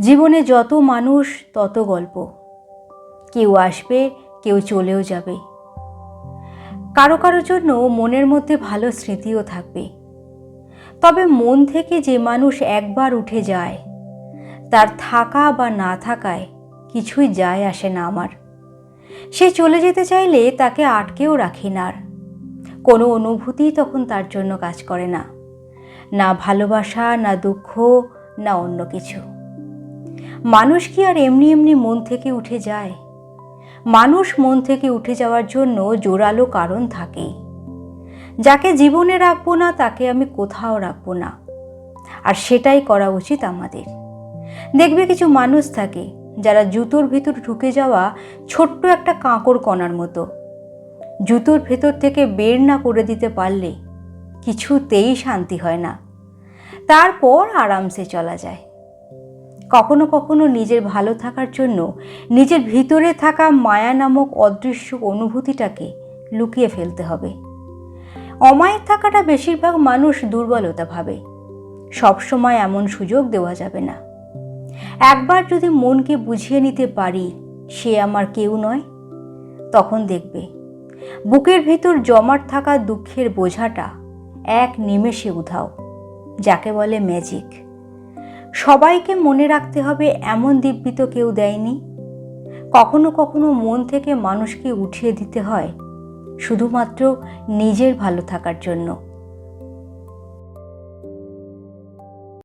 জীবনে যত মানুষ তত গল্প, কেউ আসবে কেউ চলেও যাবে। কারো কারো জন্য মনের মধ্যে ভালো স্মৃতিও থাকবে। তবে মন থেকে যে মানুষ একবার উঠে যায়, তার থাকা বা না থাকায় কিছুই যায় আসে না আমার। সে চলে যেতে চাইলে তাকে আটকেও রাখি না। আর কোনো অনুভূতি তখন তার জন্য কাজ করে না, না ভালোবাসা, না দুঃখ, না অন্য কিছু। মানুষ কি আর এমনি এমনি মন থেকে উঠে যায়? মানুষ মন থেকে উঠে যাওয়ার জন্য জোরালো কারণ থাকেই। যাকে জীবনে রাখবো না তাকে আমি কোথাও রাখবো না, আর সেটাই করা উচিত আমাদের। দেখবে কিছু মানুষ থাকে যারা জুতোর ভিতর ঢুকে যাওয়া ছোট্ট একটা কাঁকড় কণার মতো। জুতোর ভেতর থেকে বের না করে দিতে পারলে কিছুতেই শান্তি হয় না, তারপর আরামসে চলা যায়। কখনো কখনো নিজের ভালো থাকার জন্য নিজের ভিতরে থাকা মায়া নামক অদৃশ্য অনুভূতিটাকে লুকিয়ে ফেলতে হবে। অমায়িক থাকাটা বেশিরভাগ মানুষ দুর্বলতা ভাবে। সবসময় এমন সুযোগ দেওয়া যাবে না। একবার যদি মনকে বুঝিয়ে নিতে পারি সে আমার কেউ নয়, তখন দেখবে বুকের ভিতর জমাট থাকা দুঃখের বোঝাটা এক নিমেষে উধাও, যাকে বলে ম্যাজিক। সবাইকে মনে রাখতে হবে এমন দিব্যি তো কেউ দেয়নি। কখনো কখনো মন থেকে মানুষকে উঠিয়ে দিতে হয় শুধুমাত্র নিজের ভালো থাকার জন্য।